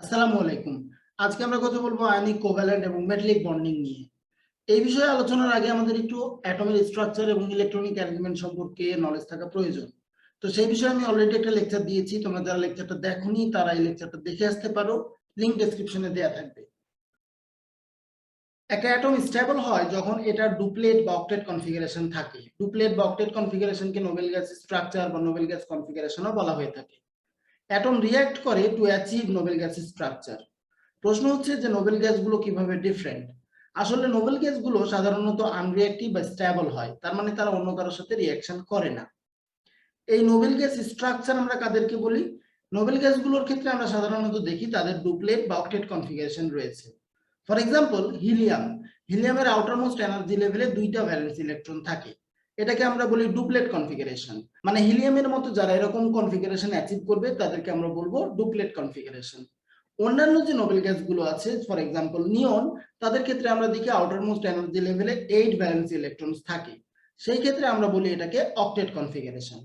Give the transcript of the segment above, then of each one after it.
আসসালামু আলাইকুম। আজকে আমরা কথা বলবো আয়নিক কোভ্যালেন্ট এবং মেটালিক বন্ডিং নিয়ে। এই বিষয়ে আলোচনার আগে আমাদের একটু অ্যাটমের স্ট্রাকচার এবং ইলেকট্রনিক অ্যারেঞ্জমেন্ট সম্পর্কে নলেজ থাকা প্রয়োজন। তো সেই বিষয়ে আমি অলরেডি একটা লেকচার দিয়েছি। তোমরা যারা লেকচারটা দেখোনি তারা এই লেকচারটা দেখে আসতে পারো, লিংক ডেসক্রিপশনে দেওয়া থাকবে। একটা অ্যাটম স্টেবল হয় যখন এটা ডুপ্লেট বা অক্টেট কনফিগারেশন থাকে। ডুপ্লেট বা অক্টেট কনফিগারেশনকে নোবেল গ্যাস স্ট্রাকচার বা নোবেল গ্যাস কনফিগারেশনও বলা হয়ে থাকে। অ্যাটম রিঅ্যাক্ট করে to achieve Nobel gas structure. প্রশ্ন হচ্ছে যে নোবেল গ্যাসগুলো কিভাবে ডিফারেন্ট। আসলে নোবেল গ্যাসগুলো সাধারণত আনরিঅ্যাক্টিভ বা স্টেবল হয়, তার মানে তারা অন্য কারোর সাথে রিঅ্যাকশন করে না। এই নোবেল গ্যাস স্ট্রাকচার আমরা কাদেরকে বলি? নোবেল গ্যাসগুলোর ক্ষেত্রে আমরা সাধারণত দেখি তাদের ডুপ্লেট বা অক্টেট কনফিগারেশন রয়েছে। For example helium. হিলিয়ামের আউটারমোস্ট এনার্জি লেভেলে দুইটা ভ্যালেন্স ইলেকট্রন থাকে। এটাকে আমরা বলি ডুপ্লেট কনফিগারেশন। মানে হিলিয়ামের মতো যারা এরকম কনফিগারেশন অ্যাচিভ করবে তাদেরকে আমরা বলবো ডুপ্লেট কনফিগারেশন। অন্যান্য যে নোবেল গ্যাসগুলো আছে, ফর এক্সাম্পল নিয়ন, তাদের ক্ষেত্রে আমরা দেখি আউটারমোস্ট এনার্জি লেভেলে 8 ভ্যালেন্স ইলেকট্রনস থাকে। সেই ক্ষেত্রে আমরা বলি এটাকে অক্টেট কনফিগারেশন।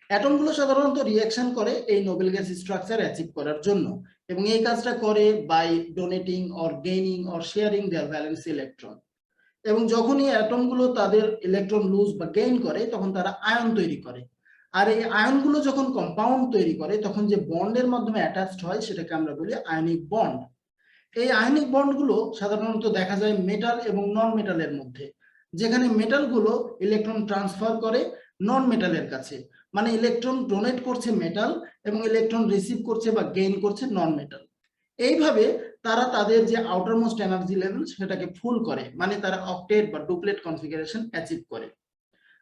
অ্যাটমগুলো সাধারণত রিঅ্যাকশন করে এই নোবেল গ্যাস স্ট্রাকচার অ্যাচিভ করার জন্য, এবং এই কাজটা করে by donating or gaining or sharing their valence electron. এবং যখনই অ্যাটমগুলো তাদের ইলেকট্রন লুজ বা গেইন করে তখন তারা আয়ন তৈরি করে। আর এই আয়নগুলো যখন কম্পাউন্ড তৈরি করে তখন যে বন্ডের মাধ্যমে অ্যাটাচড হয় সেটাকে আমরা বলি আয়নিক বন্ড। এই আয়নিক বন্ডগুলো সাধারণত দেখা যায় মেটাল এবং নন মেটালের মধ্যে, যেখানে মেটালগুলো ইলেকট্রন ট্রান্সফার করে নন মেটালের কাছে। মানে ইলেকট্রন ডোনেট করছে মেটাল এবং ইলেকট্রন রিসিভ করছে বা গেইন করছে নন মেটাল। এইভাবে তারা তাদের যে আউটারমোস্ট এনার্জি লেভেল সেটাকে ফুল করে, মানে তারা অক্টেট বা ডুপ্লেট কনফিগারেশন অ্যাচিভ করে।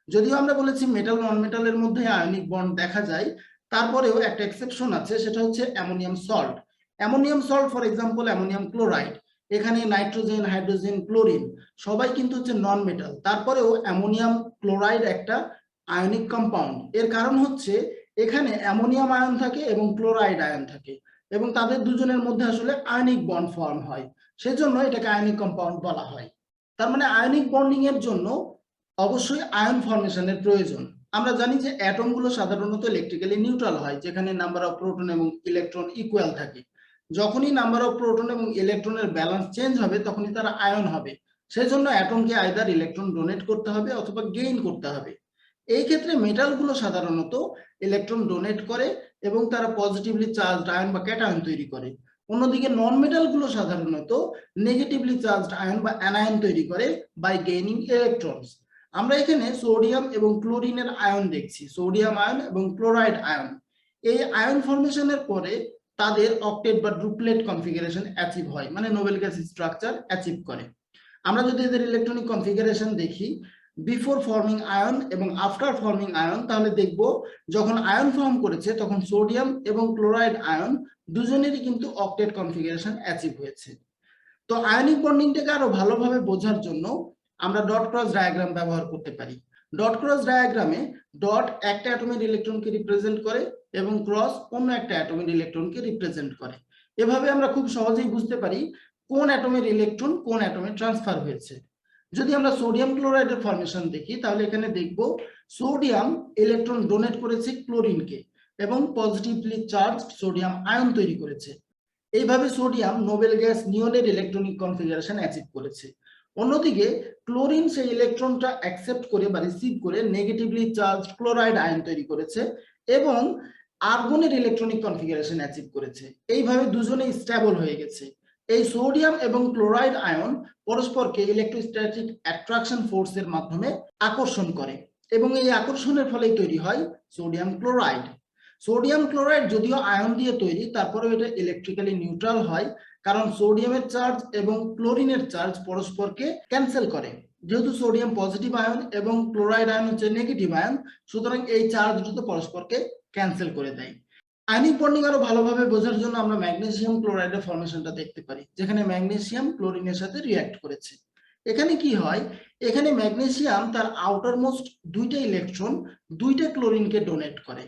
যদিও আমরা বলেছি মেটাল নন মেটালের মধ্যে আয়নিক বন্ড দেখা যায়, তারপরেও একটা এক্সেপশন আছে, সেটা হচ্ছে ammonium salt. Ammonium salt for example ammonium chloride, এখানে নাইট্রোজেন, হাইড্রোজেন, ক্লোরিন সবাই কিন্তু হচ্ছে নন মেটাল, তারপরেও অ্যামোনিয়াম ক্লোরাইড একটা আয়নিক কম্পাউন্ড। এর কারণ হচ্ছে এখানে অ্যামোনিয়াম আয়ন থাকে এবং ক্লোরাইড আয়ন থাকে, এবং তাদের দুজনের মধ্যে আসলে আয়নিক বন্ড ফর্ম হয়, সেজন্য এটাকে আয়নিক কম্পাউন্ড বলা হয়। তার মানে আয়নিক বন্ডিং এর জন্য অবশ্যই আয়ন ফর্মেশনের প্রয়োজন। আমরা জানি যে অ্যাটমগুলো সাধারণত ইলেকট্রিক্যালি নিউট্রাল হয়, যেখানে নাম্বার অফ প্রোটন এবং ইলেকট্রন ইকুয়াল থাকে। যখনই নাম্বার অফ প্রোটন এবং ইলেকট্রনের ব্যালেন্স চেঞ্জ হবে তখনই তারা আয়ন হবে। সেজন্য অ্যাটমকে আইদার ইলেকট্রন ডোনেট করতে হবে অথবা গেইন করতে হবে। এই ক্ষেত্রে মেটালগুলো সাধারণত ইলেকট্রন ডোনেট করে এবং তারা পজিটিভলি চার্জড আয়ন বা ক্যাটায়ন তৈরি করে। অন্যদিকে নন মেটালগুলো সাধারণত নেগেটিভলি চার্জড আয়ন বা অ্যানায়ন তৈরি করে বাই গেইনিং ইলেকট্রনস। আমরা এখানে সোডিয়াম এবং ক্লোরিনের আয়ন দেখছি, সোডিয়াম আয়ন এবং ক্লোরাইড আয়ন। এই আয়ন ফর্মেশনের পরে তাদের অক্টেট বা ডুপ্লেট কনফিগারেশন অ্যাচিভ হয়, মানে নোবেল গ্যাস স্ট্রাকচার অ্যাচিভ করে। আমরা যদি এদের ইলেকট্রনিক কনফিগারেশন দেখি বিফোর ফর্মিং আয়ন এবং আফটার ফর্মিং আয়ন, তাহলে দেখব যখন আয়ন ফর্ম করেছে তখন সোডিয়াম এবং ক্লোরাইড আয়ন দুজনেরই কিন্তু অক্টেট কনফিগারেশন অ্যাচিভ হয়েছে। তো আয়নিক বন্ডিংটাকে আরো ভালোভাবে বোঝার জন্য আমরা ডট ক্রস ডায়াগ্রাম ব্যবহার করতে পারি। ডট ক্রস ডায়াগ্রামে ডট একটা অ্যাটমের ইলেকট্রনকে রিপ্রেজেন্ট করে এবং ক্রস অন্য একটা অ্যাটমের ইলেকট্রনকে রিপ্রেজেন্ট করে। এভাবে আমরা খুব সহজেই বুঝতে পারি কোন অ্যাটমের ইলেকট্রন কোন অ্যাটমে ট্রান্সফার হয়েছে। যদি আমরা সোডিয়াম ক্লোরাইডের ফর্মেশন দেখি তাহলে এখানে দেখব সোডিয়াম ইলেকট্রন ডোনেট করেছে ক্লোরিনকে এবং পজিটিভলি চার্জড সোডিয়াম আয়ন তৈরি করেছে। এইভাবে সোডিয়াম নোবেল গ্যাস নিয়নের ইলেকট্রনিক কনফিগারেশন অ্যাচিভ করেছে। অন্যদিকে ক্লোরিন সেই ইলেকট্রনটা অ্যাকসেপ্ট করে বা রিসিভ করে নেগেটিভলি চার্জড ক্লোরাইড আয়ন তৈরি করেছে এবং আর্গনের ইলেকট্রনিক কনফিগারেশন অ্যাচিভ করেছে। এইভাবে দুজনেই স্টেবল হয়ে গেছে। এই সোডিয়াম এবং ক্লোরাইড আয়ন পরস্পরকে ইলেকট্রোস্ট্যাটিক অ্যাট্রাকশন ফোর্সের মাধ্যমে আকর্ষণ করে এবং এই আকর্ষণের ফলেই তৈরি হয় সোডিয়াম ক্লোরাইড। সোডিয়াম ক্লোরাইড যদিও আয়ন দিয়ে তৈরি, তারপরেও এটা ইলেকট্রিক্যালি নিউট্রাল হয়, কারণ সোডিয়ামের চার্জ এবং ক্লোরিনের চার্জ পরস্পরকে ক্যান্সেল করে। যেহেতু সোডিয়াম পজিটিভ আয়ন এবং ক্লোরাইড আয়ন হচ্ছে নেগেটিভ আয়ন, সুতরাং এই চার্জ দুটো পরস্পরকে ক্যান্সেল করে দেয়। আয়নিক বন্ডিং আরো ভালোভাবে বোঝার জন্য আমরা ম্যাগনেসিয়াম ক্লোরাইডের ফর্মেশনটা দেখতে পারি, যেখানে ম্যাগনেসিয়াম ক্লোরিনের সাথে রিঅ্যাক্ট করেছে। এখানে কি হয়, এখানে ম্যাগনেসিয়াম তার আউটারমোস্ট দুইটা ইলেকট্রন দুইটা ক্লোরিনকে ডোনেট করে,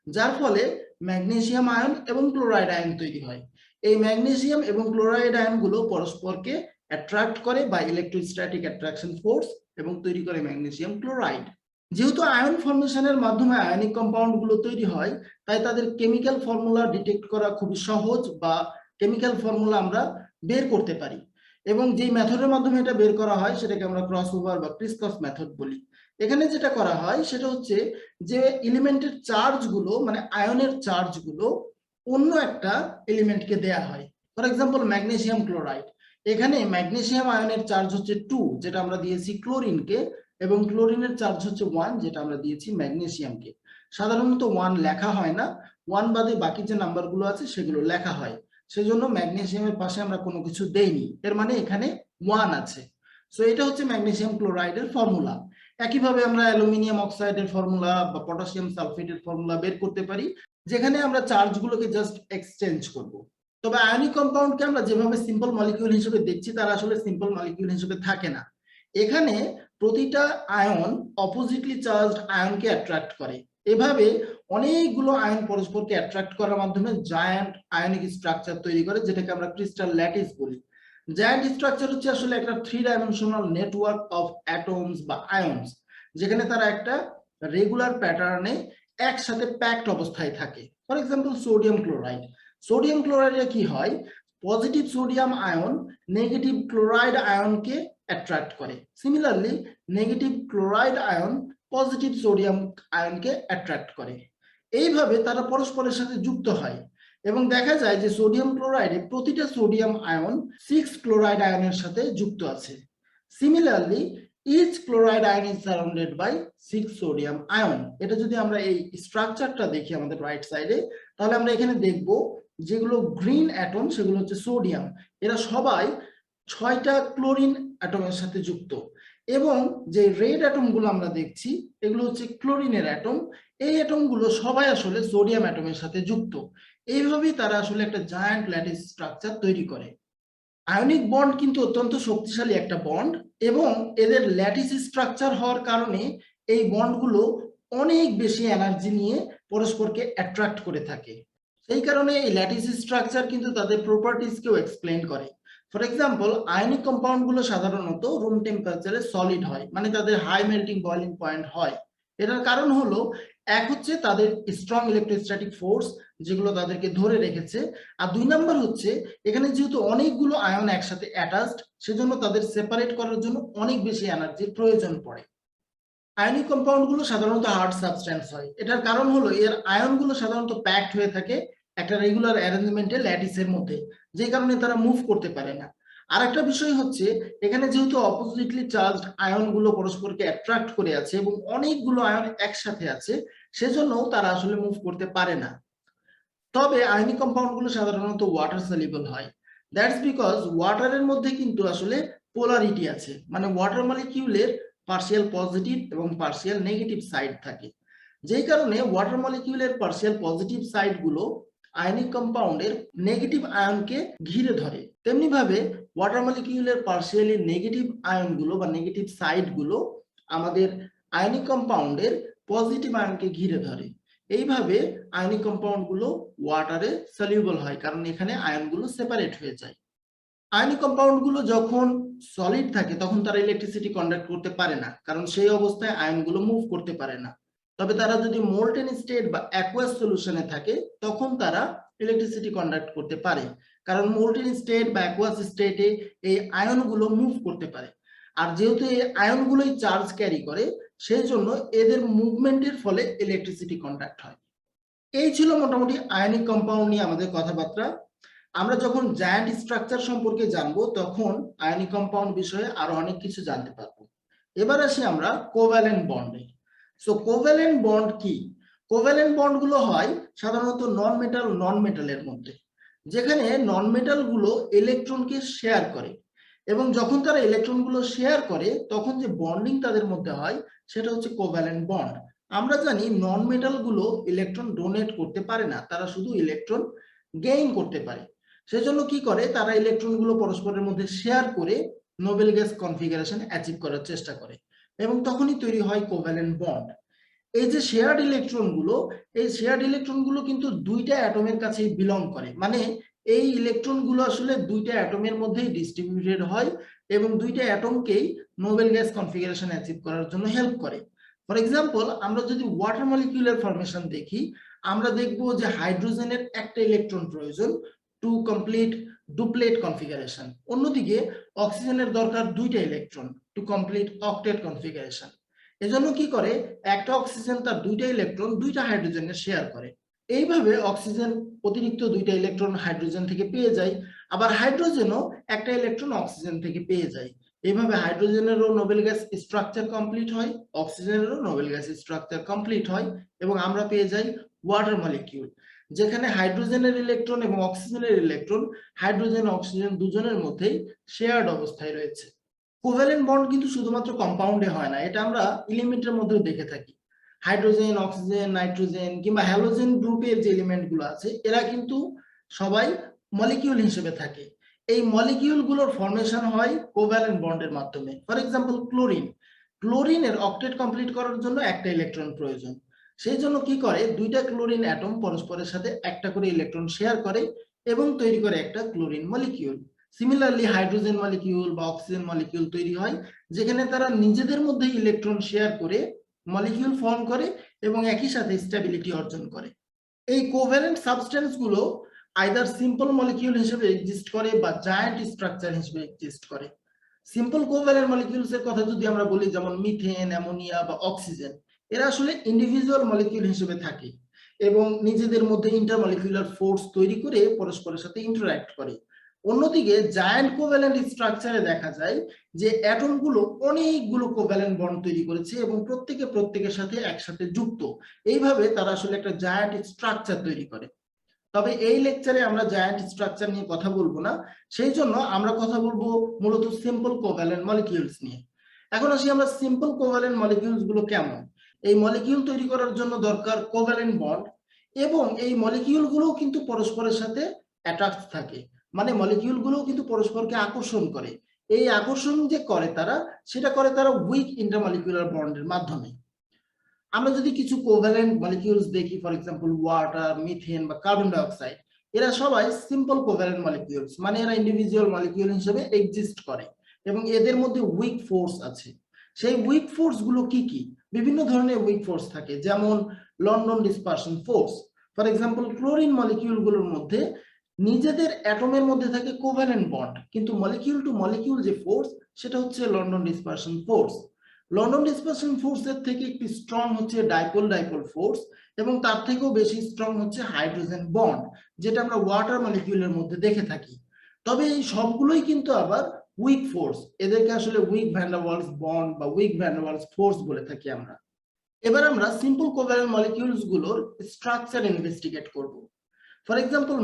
যার ফলে ম্যাগনেসিয়াম আয়ন এবং ক্লোরাইড আয়ন তৈরি হয়। এই ম্যাগনেসিয়াম এবং ক্লোরাইড আয়নগুলো পরস্পরকে অ্যাট্রাক্ট করে বা ইলেকট্রোস্ট্যাটিক অ্যাট্রাকশন ফোর্স এবং তৈরি করে ম্যাগনেসিয়াম ক্লোরাইড। যেহেতু আয়ন ফর্মেশনের মাধ্যমে আয়নিক কম্পাউন্ড গুলো তৈরি হয়, তাই তাদের কেমিক্যাল ফর্মুলা ডিটেক্ট করা খুবই সহজ বা কেমিক্যাল ফর্মুলা আমরা বের করতে পারি। এবং যেই মেথডের মাধ্যমে এটা বের করা হয় সেটাকে আমরা ক্রস ওভার বা ক্রিসক্রস মেথড বলি। এখানে যেটা করা হয় সেটা হচ্ছে যে এলিমেন্টের চার্জগুলো মানে আয়নের চার্জগুলো অন্য একটা এলিমেন্টকে দেয়া হয়। ফর এক্সাম্পল ম্যাগনেসিয়াম ক্লোরাইড, এখানে ম্যাগনেসিয়াম আয়নের চার্জ হচ্ছে 2 যেটা আমরা দিয়েছি ক্লোরিনকে, এবং ক্লোরিনের চার্জ হচ্ছে 1 যেটা আমরা দিয়েছি ম্যাগনেসিয়ামকে। সাধারণত 1 লেখা হয় না, 1 বাদে বাকি যে নাম্বারগুলো আছে সেগুলো লেখা হয়, সেজন্য ম্যাগনেসিয়ামের পাশে আমরা কোনো কিছু দেইনি, এর মানে এখানে 1 আছে। সো এটা হচ্ছে ম্যাগনেসিয়াম ক্লোরাইডের ফর্মুলা। একইভাবে আমরা অ্যালুমিনিয়াম অক্সাইডের ফর্মুলা বা পটাশিয়াম সালফেটের ফর্মুলা বের করতে পারি, যেখানে আমরা চার্জগুলোকে জাস্ট এক্সচেঞ্জ করব। তবে আয়নিক কম্পাউন্ডকে আমরা যেভাবে সিম্পল মলিকিউল হিসেবে দেখছি তারা আসলে সিম্পল মলিকিউল হিসেবে থাকে না। এখানে প্রতিটা আয়ন অপোজিটলি চার্জড আয়নকে অ্যাট্রাক্ট করে। এভাবে অনেকগুলো আয়ন পরস্পরকে অ্যাট্রাক্ট করার মাধ্যমে জায়ান্ট আয়নিক স্ট্রাকচার তৈরি করে, যেটাকে আমরা ক্রিস্টাল ল্যাটিস বলি। জায়ান্ট স্ট্রাকচার হচ্ছে আসলে একটা 3 ডাইমেনশনাল নেটওয়ার্ক অফ অ্যাটমস বা আয়নস, যেখানে তারা একটা রেগুলার প্যাটার্নে একসাথে প্যাকড অবস্থায় থাকে। For example sodium chloride, sodium ক্লোরাইডে কি হয়, positive sodium ion negative chloride আয়নকে অ্যাট্রাক্ট করে। Similarly negative chloride ion positive sodium আয়নকে অ্যাট্রাক্ট করে। এইভাবে তারা পরস্পরের সাথে যুক্ত হয় এবং দেখা যায় যে সোডিয়াম ক্লোরাইডে প্রতিটা সোডিয়াম আয়ন 6 ক্লোরাইড আয়নের সাথে যুক্ত আছে। Similarly each chloride ion is surrounded by 6 sodium ion. এটা যদি আমরা এই স্ট্রাকচারটা দেখি আমাদের রাইট সাইডে, তাহলে আমরা এখানে দেখব যেগুলো গ্রিন অ্যাটম সেগুলো হচ্ছে সোডিয়াম, এরা সবাই 6টা ক্লোরিন অ্যাটমের সাথে যুক্ত, এবং যে রেড অ্যাটমগুলো আমরা দেখছি এগুলো হচ্ছে ক্লোরিনের অ্যাটম। এই অ্যাটমগুলো সবাই আসলে সোডিয়াম অ্যাটমের সাথে যুক্ত। এইভাবেই তারা আসলে একটা জায়ান্ট ল্যাটিস স্ট্রাকচার তৈরি করে। আয়নিক বন্ড কিন্তু অত্যন্ত শক্তিশালী একটা বন্ড, এবং এদের ল্যাটিস স্ট্রাকচার হওয়ার কারণে এই বন্ডগুলো অনেক বেশি এনার্জি নিয়ে পরস্পরকে অ্যাট্রাক্ট করে থাকে। সেই কারণে এই ল্যাটিস স্ট্রাকচার কিন্তু তাদের প্রপার্টিজকেও এক্সপ্লেইন করে। ফর এক্সাম্পল আয়নিক কম্পাউন্ডগুলো সাধারণত রুম টেম্পারেচারে সলিড হয়, মানে তাদের হাই মেল্টিং বয়লিং পয়েন্ট হয়। এটার কারণ হলো, এক হচ্ছে তাদের স্ট্রং ইলেকট্রোস্ট্যাটিক ফোর্স যেগুলো তাদেরকে ধরে রেখেছে, আর 2 নাম্বার হচ্ছে এখানে যেহেতু অনেকগুলো আয়ন একসাথে অ্যাটাচড, সেজন্য তাদের সেপারেট করার জন্য অনেক বেশি এনার্জির প্রয়োজন পড়ে। আয়নিক কম্পাউন্ডগুলো সাধারণত হার্ড সাবস্ট্যান্স হয়, এটার কারণ হলো এর আয়নগুলো সাধারণত প্যাকড হয়ে থাকে একটা রেগুলার অ্যারেঞ্জমেন্টে ল্যাটিসের মধ্যে, যে কারণে তারা মুভ করতে পারে না। আরেকটা বিষয় হচ্ছে এখানে যেহেতু অপোজিটলি চার্জড আয়নগুলো পরস্পরকে অ্যাট্রাক্ট করে আছে এবং অনেকগুলো আয়ন একসাথে আছে, সেজন্য তারা আসলে মুভ করতে পারে না। তবে আয়নিক কম্পাউন্ডগুলো সাধারণত ওয়াটার সলিউবল হয়। দ্যাটস বিকজ ওয়াটারের মধ্যে কিন্তু আসলে পোলারিটি আছে, মানে ওয়াটার মলিকিউলের পার্শিয়াল পজিটিভ এবং পার্শিয়াল নেগেটিভ সাইড থাকে, যেই কারণে ওয়াটার মলিকিউলের পার্শিয়াল পজিটিভ সাইডগুলো আয়নিক কম্পাউন্ডের নেগেটিভ আয়নকে ঘিরে ধরে। তেমনি ভাবে ওয়াটার মলিকিউলের পার্শিয়ালি নেগেটিভ আয়নগুলো বা নেগেটিভ সাইডগুলো আমাদের আয়নিক কম্পাউন্ডের পজিটিভ আয়নকে ঘিরে ধরে। এইভাবে আয়নিক কম্পাউন্ডগুলো ওয়াটারে সলিউবল হয়, কারণ এখানে আয়নগুলো সেপারেট হয়ে যায়। আয়নিক কম্পাউন্ডগুলো যখন সলিড থাকে তখন তারা ইলেকট্রিসিটি কন্ডাক্ট করতে পারে না, কারণ সেই অবস্থায় আয়নগুলো মুভ করতে পারে না। তবে তারা যদি মোল্টেন স্টেট বা অ্যাকুয়াস সলিউশনে থাকে তখন তারা ইলেকট্রিসিটি কন্ডাক্ট করতে পারে, কারণ মোল্টেন স্টেট বা অ্যাকুয়াস স্টেটে এই আয়নগুলো মুভ করতে পারে। আর যেহেতু এই আয়নগুলোই চার্জ ক্যারি করে, সেই জন্য এদের মুভমেন্টের ফলে ইলেকট্রিসিটি কন্ডাক্ট হয়। এই ছিল মোটামুটি আয়নিক কম্পাউন্ড নিয়ে আমাদের কথাবার্তা। আমরা যখন জায়ান্ট স্ট্রাকচার সম্পর্কে জানবো তখন আয়নিক কম্পাউন্ড বিষয়ে আরো অনেক কিছু জানতে পারবো। এবার আসি আমরা কোভ্যালেন্ট বন্ডে। সো কোভ্যালেন্ট বন্ড কি? কোভ্যালেন্ট বন্ড গুলো হয় সাধারণত নন মেটালের মধ্যে, যেখানে নন মেটাল গুলো ইলেকট্রনকে শেয়ার করে, এবং যখন তারা ইলেকট্রন গুলো শেয়ার করে তখন যে বন্ডিং তাদের মধ্যে হয় সেটা হচ্ছে কোভ্যালেন্ট বন্ড। আমরা জানি নন মেটাল গুলো ইলেকট্রন ডোনেট করতে পারে না, তারা শুধু ইলেকট্রন গেইন করতে পারে। সেজন্য কি করে, তারা ইলেকট্রন গুলো পরস্পরের মধ্যে শেয়ার করে নোবেল গ্যাস কনফিগারেশন অ্যাচিভ করার চেষ্টা করে, এবং তখনই তৈরি হয় কোভ্যালেন্ট বন্ড। এই যে শেয়ার্ড ইলেকট্রন গুলো, এই শেয়ার্ড ইলেকট্রন গুলো কিন্তু 2টা অ্যাটমের কাছেই বিলং করে, মানে এই ইলেকট্রন গুলো আসলে 2টা অ্যাটমের মধ্যেই ডিস্ট্রিবিউটেড হয় এবং 2টা অ্যাটমকেই নোবেল গ্যাস কনফিগারেশন অ্যাচিভ করার জন্য হেল্প করে। ফর এক্সাম্পল আমরা যদি ওয়াটার মলিকিউলের ফরমেশন দেখি, আমরা দেখব যে হাইড্রোজেনের একটা ইলেকট্রন প্রয়োজন টু কমপ্লিট ডুপ্লেট কনফিগারেশন। অন্যদিকে অক্সিজেনের দরকার দুইটা electron to complete octet configuration. এজন্য কি করে, একটা অক্সিজেন তার দুইটা ইলেকট্রন দুইটা হাইড্রোজেনের শেয়ার করে। এইভাবে অক্সিজেন অতিরিক্ত দুইটা ইলেকট্রন হাইড্রোজেন থেকে পেয়ে যায়, আবার হাইড্রোজেনও একটা ইলেকট্রন অক্সিজেন থেকে পেয়ে যায়। এইভাবে হাইড্রোজেনেরও নোবেল গ্যাস স্ট্রাকচার কমপ্লিট হয়, অক্সিজেনেরও নোবেল গ্যাস স্ট্রাকচার কমপ্লিট হয়, এবং আমরা পেয়ে যাই ওয়াটার মলিকিউল, যেখানে হাইড্রোজেনের ইলেকট্রন এবং অক্সিজেনের ইলেকট্রন হাইড্রোজেন অক্সিজেন দুজনের মধ্যেই শেয়ার্ড অবস্থায় রয়েছে। কোভ্যালেন্ট বন্ড কিন্তু শুধুমাত্র কম্পাউন্ডে হয় না, এটা আমরা এলিমেন্টের মধ্যেও দেখে থাকি। হাইড্রোজেন, অক্সিজেন, নাইট্রোজেন কিংবা হ্যালোজেন গ্রুপের যে এলিমেন্ট গুলো আছে এরা কিন্তু সবাই মলিকিউল হিসেবে থাকে। এই মলিকিউল গুলোর ফরমেশন হয় কোভ্যালেন্ট বন্ডের মাধ্যমে। ফর এক্সাম্পল ক্লোরিনের অক্টেট কমপ্লিট করার জন্য একটা ইলেকট্রন প্রয়োজন। সেই জন্য কি করে, দুইটা ক্লোরিন অ্যাটম পরস্পরের সাথে একটা করে ইলেকট্রন শেয়ার করে এবং তৈরি করে একটা chlorine molecule. Similarly hydrogen molecule বা অক্সিজেন মলিকিউল তৈরি হয়, যেখানে তারা নিজেদের মধ্যে ইলেকট্রন শেয়ার করে মলিকিউল ফর্ম করে এবং একই সাথে স্টেবিলিটি অর্জন করে। এই কোভ্যালেন্ট সাবস্টেন্স গুলো আইদার সিম্পল মলিকিউল হিসেবে এক্সিস্ট করে বা জায়ান্ট স্ট্রাকচার হিসেবে এক্সিস্ট করে। সিম্পল কোভ্যালেন্ট মলিকিউলস এর কথা যদি আমরা বলি, যেমন মিথেন, অ্যামোনিয়া বা অক্সিজেন, এরা আসলে ইন্ডিভিজুয়াল মলিকিউল হিসেবে থাকে এবং নিজেদের মধ্যে ইন্টারমলিকিউলার ফোর্স তৈরি করে পরস্পরের সাথে ইন্টারঅ্যাক্ট করে। অন্যদিকে জায়ান্ট কোভ্যালেন্ট স্ট্রাকচারে দেখা যায় যে অ্যাটমগুলো অনেকগুলো কোভ্যালেন্ট বন্ড তৈরি করেছে এবং প্রত্যেকে প্রত্যেকের সাথে একসাথে যুক্ত। এইভাবে তারা আসলে একটা জায়ান্ট স্ট্রাকচার তৈরি করে। তবে এই লেকচারে আমরা জায়ান্ট স্ট্রাকচার নিয়ে কথা বলবো না, সেই জন্য আমরা কথা বলবো মূলত সিম্পল কোভ্যালেন্ট মলিকিউলস নিয়ে। এখন আসি আমরা সিম্পল কোভ্যালেন্ট মলিকিউলস গুলো কেমন। এই মলিকিউল তৈরি করার জন্য দরকার কোভ্যালেন্ট বন্ড, এবং এই মলিকিউল গুলো কিন্তু পরস্পরের সাথে অ্যাটাচ থাকে, মানে মলিকিউল গুলো কিন্তু পরস্পরকে আকর্ষণ করে। এই আকর্ষণ যে করে তারা, সেটা করে তারা উইক ইন্টারমলিকিউলার বন্ডের মাধ্যমে। আমরা যদি কিছু কোভ্যালেন্ট মলিকিউলস দেখি, ফর এক্সাম্পল ওয়াটার, মিথেন বা কার্বন ডাইঅক্সাইড, এরা সবাই সিম্পল কোভ্যালেন্ট মলিকিউলস, মানে এরা ইন্ডিভিজুয়াল মলিকিউল হিসেবে এক্সিস্ট করে এবং এদের মধ্যে উইক ফোর্স আছে। সেই উইক ফোর্স গুলো কি কি? বিভিন্ন ধরনের উইক ফোর্স থাকে, যেমন London dispersion force. For example chlorine molecule গুলোর মধ্যে নিজেদের অ্যাটমের মধ্যে থাকে কোভ্যালেন্ট বন্ড, কিন্তু মলিকিউল টু মলিকিউল যে ফোর্স, সেটা হচ্ছে London dispersion force. London dispersion ফোর্সের থেকে একটি স্ট্রং হচ্ছে ডাইপোল ডাইপোল ফোর্স, এবং তার থেকেও বেশি স্ট্রং হচ্ছে হাইড্রোজেন বন্ড, যেটা আমরা ওয়াটার মলিকিউলের মধ্যে দেখে থাকি। তবে এই সবগুলোই কিন্তু আবার উইক ফোর্স, এদেরকে আসলে weak van der Waals bond বা weak van der Waals force বলে থাকি আমরা। এবার আমরা সিম্পল কোভ্যালেন্ট মলিকিউলস গুলোর স্ট্রাকচার ইনভেস্টিগেট করব। ফর এক্সাম্পল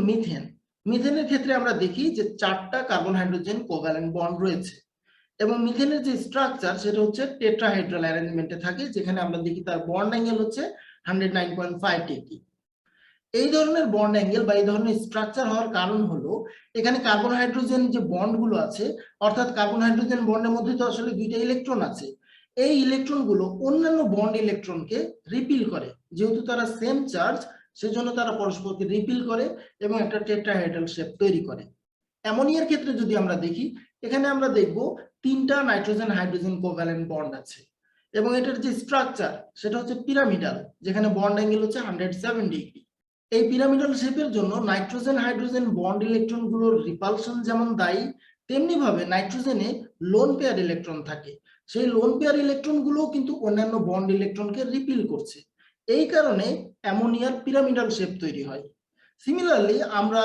মিথেনের ক্ষেত্রে আমরা দেখি যে 4টা কার্বন হাইড্রোজেন কোভ্যালেন্ট বন্ড রয়েছে, এবং মিথেনের যে স্ট্রাকচার সেটা হচ্ছে টেট্রাহেড্রাল অ্যারেঞ্জমেন্টে থাকে, যেখানে আমরা দেখি তার বন্ড অ্যাঙ্গেল হচ্ছে 109.5 ডিগ্রি। এই ধরনের বন্ড অ্যাঙ্গেল বা এই ধরনের স্ট্রাকচার হওয়ার কারণ হলো, এখানে কার্বন হাইড্রোজেন যে বন্ড গুলো আছে, অর্থাৎ কার্বন হাইড্রোজেন বন্ডের মধ্যে তো আসলে দুইটা ইলেকট্রন আছে, এই ইলেকট্রন গুলো অন্যান্য বন্ড ইলেকট্রনকে রিপিল করে। যেহেতু তারা সেম চার্জ, সেজন্য তারা পরস্পরকে রিপিল করে এবং একটা টেট্রাহেড্রাল শেপ তৈরি করে। অ্যামোনিয়ার ক্ষেত্রে যদি আমরা দেখি, এখানে আমরা দেখব 3টা নাইট্রোজেন হাইড্রোজেন কোভ্যালেন্ট বন্ড আছে, এবং এটার যে স্ট্রাকচার সেটা হচ্ছে পিরামিডাল, যেখানে বন্ড অ্যাঙ্গেল হচ্ছে 107 ডিগ্রি। এই পিরামিডাল শেপের জন্য নাইট্রোজেন হাইড্রোজেন বন্ড ইলেকট্রন গুলোর রিপালশন যেমন দায়ী, তেমনি ভাবে নাইট্রোজেনে লোন পেয়ার ইলেকট্রন থাকে, সেই লোন পেয়ার ইলেকট্রন গুলো কিন্তু অন্যান্য বন্ড ইলেকট্রনকে রিপিল করছে। এই কারণে অ্যামোনিয়ার পিরামিডাল শেপ তৈরি হয়। সিমিলারলি আমরা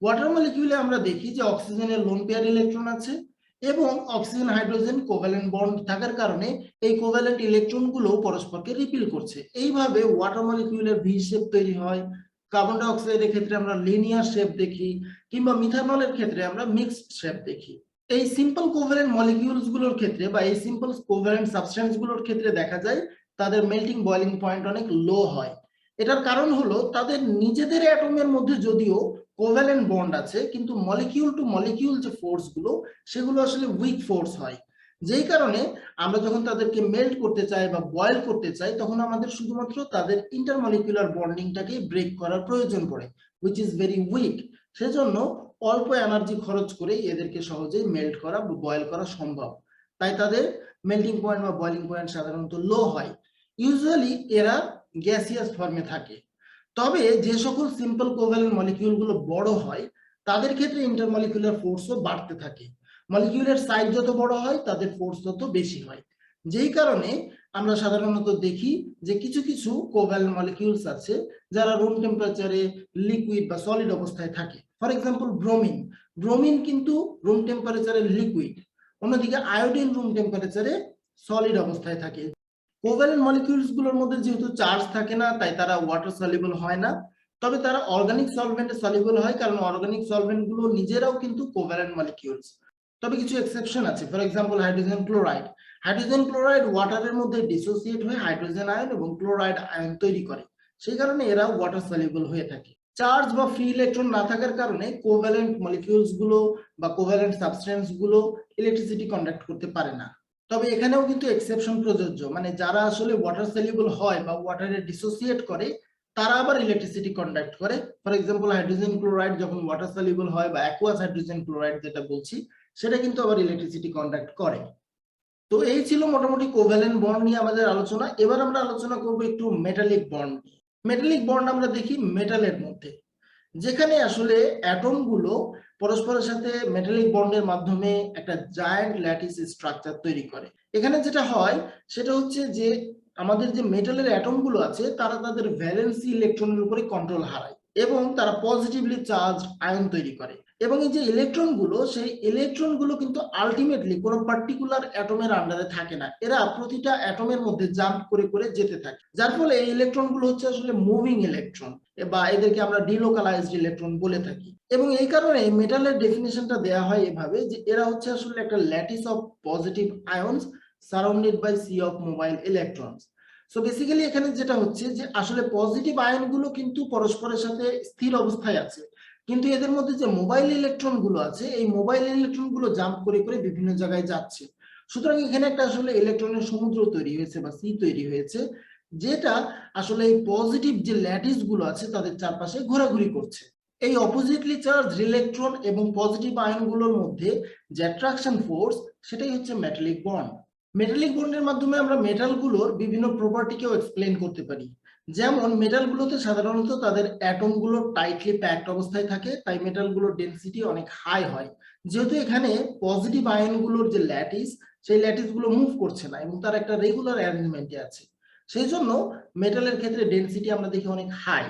ওয়াটার মলিকিউলে আমরা দেখি যে অক্সিজেনের লোন পেয়ার ইলেকট্রন আছে, এবং অক্সিজেন হাইড্রোজেন কোভ্যালেন্ট বন্ড থাকার কারণে এই কোভ্যালেন্ট ইলেকট্রন গুলো পরস্পরকে রিপিল করছে। এইভাবে ওয়াটার মলিকিউলের ভি শেপ তৈরি হয়। কার্বন ডাই অক্সাইডের ক্ষেত্রে আমরা লিনিয়ার শেপ দেখি, কিংবা মিথানলের ক্ষেত্রে আমরা মিক্সড শেপ দেখি। এই সিম্পল কোভ্যালেন্ট মলিকিউলস গুলোর ক্ষেত্রে বা এই সিম্পল কোভ্যালেন্ট সাবস্টেন্স গুলোর ক্ষেত্রে দেখা যায় তাদের মেল্টিং বয়লিং পয়েন্ট অনেক লো হয়। এটার কারণ হলো তাদের নিজেদের অ্যাটমের মধ্যে যদিও কোভ্যালেন্ট বন্ড আছে, কিন্তু মলিকিউল টু মলিকিউল যে ফোর্স গুলো, সেগুলো আসলে উইক ফোর্স হয়। যেই কারণে আমরা যখন তাদেরকে মেল্ট করতে চাই বা বয়েল করতে চাই, তখন আমাদের শুধুমাত্র তাদের ইন্টারমলিকুলার বন্ডিংটাকে ব্রেক করার প্রয়োজন পড়ে, হুইচ ইজ ভেরি উইক। সেজন্য অল্প এনার্জি খরচ করে এদেরকে সহজেই মেল্ট করা বা বয়েল করা সম্ভব, তাই তাদের মেল্টিং পয়েন্ট বা বয়েলিং পয়েন্ট সাধারণত লো হয়। ইউজুয়ালি এরা গ্যাসিয়াস ফর্মে থাকে। তবে যে সকল সিম্পল কোভ্যালেন্ট মলিকিউল গুলো বড় হয়, তাদের ক্ষেত্রে ইন্টারমলিকুলার ফোর্সও বাড়তে থাকে। মলিকিউলের সাইজ যত বড় হয় তাদের ফোর্স তত বেশি হয়। যেই কারণে আমরা সাধারণত দেখি যে কিছু কিছু কোভ্যালেন্ট মলিকিউলস আছে যারা রুম টেম্পারেচারে লিকুইড বা সলিড অবস্থায় থাকে। ফর এক্সাম্পল ব্রোমিন, ব্রোমিন কিন্তু রুম টেম্পারেচারে লিকুইড, অন্যদিকে আয়োডিন রুম টেম্পারেচারে সলিড অবস্থায় থাকে। কোভ্যালেন্ট মলিকিউলস গুলোর মধ্যে যেহেতু চার্জ থাকে না তাই তারা ওয়াটার সলিবল হয় না, তবে তারা অর্গানিক সলভেন্টে সলিবল হয়, কারণ অর্গানিক সলভেন্ট গুলো নিজেরাও কিন্তু কোভ্যালেন্ট মলিকিউলস। তবে কিছু এক্সেপশন আছে, for example hydrogen chloride. Hydrogen chloride ওয়াটারের মধ্যে ডিসোসিয়েট হয়ে হাইড্রোজেন আয়ন এবং ক্লোরাইড আয়ন তৈরি করে, সেই কারণে এরা ওয়াটার সলিবল হয়ে থাকে। চার্জ বা ফ্রি ইলেকট্রন না থাকার কারণে কোভ্যালেন্ট মলিকিউলস গুলো বা কোভ্যালেন্ট সাবস্টেন্স গুলো ইলেকট্রিসিটি কন্ডাক্ট করতে পারে না। তবে এখানেও কিন্তু এক্সেপশন প্রযোজ্য, মানে যারা আসলে ওয়াটার সলিবল হয় বা ওয়াটারে ডিসোসিয়েট করে তারা আবার ইলেকট্রিসিটি কন্ডাক্ট করে। ফর এক্সাম্পল হাইড্রোজেন ক্লোরাইড যখন ওয়াটার সলিবল হয় বা অ্যাকুয়াস হাইড্রোজেন ক্লোরাইড যেটা বলছি সেটা কিন্তু আবার ইলেকট্রিসিটি কন্ডাক্ট করে। তো এই ছিল মোটামুটি কোভ্যালেন্ট বন্ড নিয়ে আমাদের আলোচনা। এবার আমরা আলোচনা করব একটু মেটালিক বন্ড। মেটালিক বন্ড আমরা দেখি মেটালের মধ্যে, যেখানে আসলে অ্যাটম গুলো পরস্পরের সাথে মেটালিক বন্ডের মাধ্যমে একটা জায়ান্ট ল্যাটিস স্ট্রাকচার তৈরি করে। এখানে যেটা হয় সেটা হচ্ছে যে আমাদের যে মেটালের অ্যাটম গুলো আছে তারা তাদের ভ্যালেন্সি ইলেকট্রনের উপরে কন্ট্রোল হারায় এবং তারা পজিটিভলি চার্জ আয়ন তৈরি করে। এবং এই যে ইলেকট্রন গুলো, সেই ইলেকট্রন গুলো কিন্তু আলটিমেটলি কোনো পার্টিকুলার অ্যাটমের আন্ডারে থাকে না, এরা প্রতিটা অ্যাটমের মধ্যে জাম্প করে করে যেতে থাকে, যার ফলে এই ইলেকট্রন গুলো হচ্ছে আসলে মুভিং ইলেকট্রন বা এদেরকে আমরা ডিলোকালাইজড ইলেকট্রন বলে থাকি। এবং এই কারণে মেটালের ডেফিনিশনটা দেয়া হয় এভাবে যে এরা হচ্ছে আসলে একটা lattice of positive ions surrounded by sea of mobile electrons. So basically এখানে যেটা হচ্ছে যে আসলে পজিটিভ আয়নগুলো কিন্তু পরস্পরের সাথে স্থির অবস্থায় আছে, কিন্তু এদের মধ্যে যে মোবাইল ইলেকট্রন গুলো আছে এই মোবাইল ইলেকট্রন গুলো জাম্প করে করে বিভিন্ন জায়গায় যাচ্ছে। সুতরাং এখানে একটা আসলে ইলেকট্রনের সমুদ্র তৈরি হয়েছে বা সি তৈরি হয়েছে, যেটা আসলে এই পজিটিভ যে ল্যাটিস গুলো আছে তাদের চারপাশে ঘোরাঘুরি করছে। এই অপোজিটলি চার্জ ইলেকট্রন এবং পজিটিভ আয়নগুলোর মধ্যে যে অ্যাট্রাকশন ফোর্স, সেটাই হচ্ছে মেটালিক বন্ড। মেটালিক বন্ডের মাধ্যমে আমরা মেটালগুলোর বিভিন্ন প্রপার্টিকেও এক্সপ্লেন করতে পারি। যেমন মেটালগুলোতে সাধারণত তাদের অ্যাটমগুলো টাইটলি প্যাকড অবস্থায় থাকে, তাই মেটালগুলোর ডেনসিটি অনেক হাই হয়। যেহেতু এখানে পজিটিভ আয়নগুলোর যে ল্যাটিস, সেই ল্যাটিসগুলো মুভ করছে না এবং তার একটা রেগুলার অ্যারেঞ্জমেন্টে আছে, সেই জন্য মেটালের ক্ষেত্রে ডেনসিটি আমরা দেখি অনেক হাই।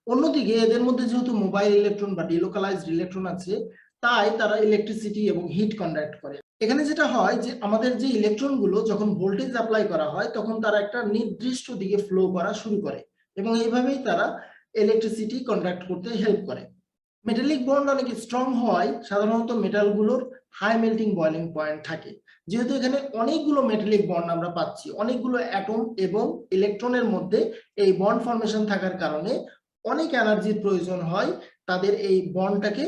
অন্যদিকে এদের মধ্যে যেহেতু মোবাইল ইলেকট্রন বা ডিলোকালাইজড ইলেকট্রন আছে, তাই তারা ইলেকট্রিসিটি এবং হিট কন্ডাক্ট করে। এখানে যেটা হয় যে আমাদের যে ইলেকট্রন গুলো যখন ভোল্টেজ অ্যাপ্লাই করা হয় তখন তারা একটা নির্দিষ্ট দিকে ফ্লো করা শুরু করে এবং এইভাবেই তারা ইলেকট্রিসিটি কন্ডাক্ট করতে হেল্প করে। মেটালিক বন্ড অনেক স্ট্রং হয়, সাধারণত মেটালগুলোর হাই মেল্টিং বয়লিং পয়েন্ট থাকে। যেহেতু এখানে অনেকগুলো মেটালিক বন্ড আমরা পাচ্ছি, অনেকগুলো অ্যাটম এবং ইলেকট্রনের মধ্যে এই বন্ড ফর্মেশন থাকার কারণে অনেক এনার্জির প্রয়োজন হয় তাদের এই বন্ডটাকে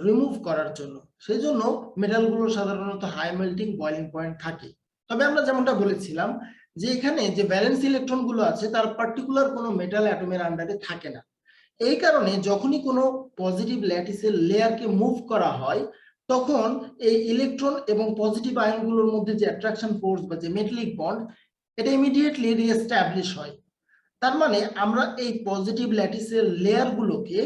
রিমুভ করার জন্য, সেই জন্য মেটালগুলো সাধারণত হাই মেল্টিং বয়লিং পয়েন্ট থাকে। তবে আমরা যেমনটা বলেছিলাম যে এখানে যে ভ্যালেন্স ইলেকট্রন গুলো আছে তার পার্টিকুলার কোনো মেটাল অ্যাটমের আন্ডারে থাকে না। এই কারণে যখনই কোনো পজিটিভ ল্যাটিসের লেয়ারকে মুভ করা হয় তখন এই ইলেকট্রন এবং পজিটিভ আয়নগুলোর মধ্যে যে অ্যাট্রাকশন ফোর্স বা যে মেটালিক বন্ড, এটা ইমিডিয়েটলি রিএস্টাবলিশ হয়। তার মানে আমরা এই পজিটিভ ল্যাটিসের লেয়ারগুলোকে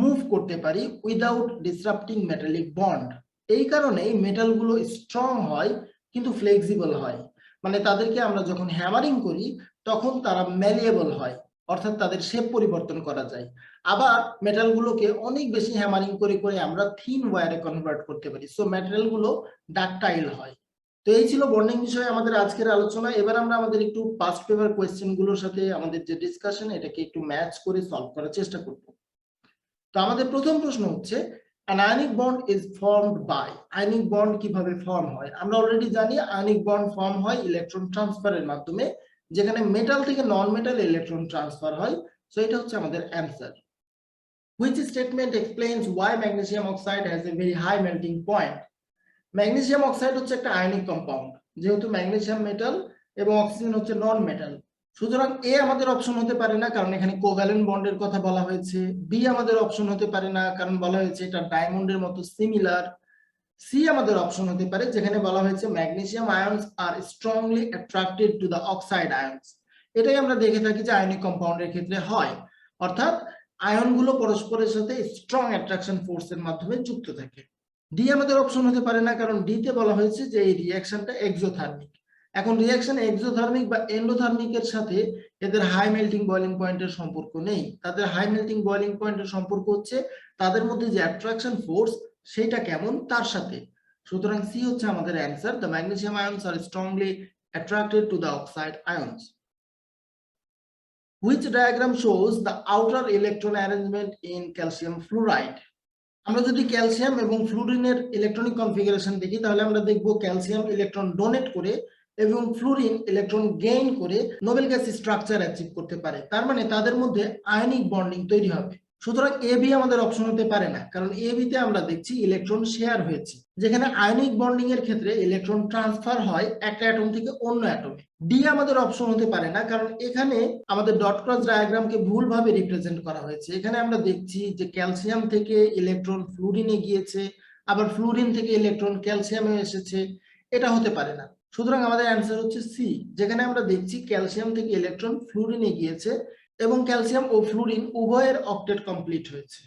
মুভ করতে পারি উইদাউট ডিসরাপ্টিং মেটালিক বন্ড। এই কারণেই মেটালগুলো স্ট্রং হয় কিন্তু ফ্লেক্সিবল হয়, মানে তাদেরকে আমরা যখন হ্যামারিং করি তখন তারা ম্যালিয়েবল হয়, অর্থাৎ তাদের শেপ পরিবর্তন করা যায়। আবার মেটালগুলোকে অনেক বেশি হ্যামারিং করে করে আমরা থিন ওয়্যারে কনভার্ট করতে পারি, সো মেটালগুলো ডাকটাইল হয়। তো এই ছিল বন্ডিং বিষয়ে আমাদের আজকের আলোচনা। এবার আমরা আমাদের একটু পাস্ট পেপার কোয়েশ্চেন গুলোর সাথে আমাদের যে ডিসকাশন এটাকে একটু ম্যাচ করে সলভ করার চেষ্টা করব। তো আমাদের প্রথম প্রশ্ন হচ্ছে an ionic bond is formed by, ionic bond কিভাবে ফর্ম হয়? আমরা অলরেডি জানি আয়নিক বন্ড ফর্ম হয় ইলেকট্রন ট্রান্সফারের মাধ্যমে, যেখানে মেটাল থেকে নন মেটাল ইলেকট্রন ট্রান্সফার হয়। সো এটা হচ্ছে আমাদের answer. Which statement explains why magnesium oxide has a very high melting point? Magnesium oxide হচ্ছে একটা আয়নিক কম্পাউন্ড, যেহেতু ম্যাগনেসিয়াম মেটাল এবং অক্সিজেন হচ্ছে নন মেটাল, সুতরাং এ আমাদের অপশন হতে পারে না কারণ এখানে কোভ্যালেন্ট বন্ডের কথা বলা হয়েছে। বি আমাদের অপশন হতে পারে না কারণ বলা হয়েছে এটা ডায়মন্ডের মতো সিমিলার। সি আমাদের অপশন হতে পারে যেখানে বলা হয়েছে magnesium ions R strongly attracted to the oxide ions. এটাই আমরা দেখে থাকি যে আয়নিক কম্পাউন্ডের ক্ষেত্রে হয়, অর্থাৎ আয়নগুলো পরস্পরের সাথে স্ট্রং অ্যাট্রাকশন ফোর্সের মাধ্যমে যুক্ত থাকে। ডি আমাদের অপশন হতে পারে না, কারণ ডি তে বলা হয়েছে যে এই রিঅ্যাকশনটা এক্সোথার্মিক। এখন রিঅ্যাকশন এক্সোথার্মিক বা এন্ডোথার্মিকের সাথে এদের হাই মেল্টিং বয়লিং পয়েন্টের সম্পর্ক নেই। তাদের হাই মেল্টিং বয়লিং পয়েন্টের সম্পর্ক হচ্ছে তাদের মধ্যে যে অ্যাট্রাকশন ফোর্স সেটা কেমন তার সাথে। সুতরাং সি হচ্ছে আমাদের answer. The magnesium ions R strongly attracted to the oxide ions. Which diagram shows the outer electron arrangement in calcium fluoride? আমরা যদি ক্যালসিয়াম এবং ফ্লুরিনের ইলেকট্রনিক কনফিগারেশন দেখি তাহলে আমরা দেখব ক্যালসিয়াম ইলেকট্রন ডোনেট করে এবং ফ্লুরিন ইলেকট্রন গেইন করে নোবেল গ্যাস স্ট্রাকচার অ্যাচিভ করতে পারে। তার মানে তাদের মধ্যে আয়নিক বন্ডিং তৈরি হবে। সুতরাং এ বি আমাদের অপশন হতে পারে না, কারণ এ বি তে আমরা দেখছি ইলেকট্রন শেয়ার হয়েছে, যেখানে আয়নিক বন্ডিং এর ক্ষেত্রে ইলেকট্রন ট্রান্সফার হয় একটা অ্যাটম থেকে অন্য অ্যাটমে। ডি আমাদের অপশন হতে পারে না, কারণ এখানে আমাদের ডট ক্রস ডায়াগ্রামকে ভুলভাবে রিপ্রেজেন্ট করা হয়েছে। এখানে আমরা দেখছি যে ক্যালসিয়াম থেকে ইলেকট্রন ফ্লুরিনে গিয়েছে, আবার ফ্লুরিন থেকে ইলেকট্রন ক্যালসিয়ামে এসেছে, এটা হতে পারে না। সুতরাং আমাদের অ্যান্সার হচ্ছে সি, যেখানে আমরা দেখছি ক্যালসিয়াম থেকে ইলেকট্রন ফ্লুরিনে গিয়েছে এবং ক্যালসিয়াম ও ফ্লুরিন উভয়ের অক্টেট কমপ্লিট হয়েছে।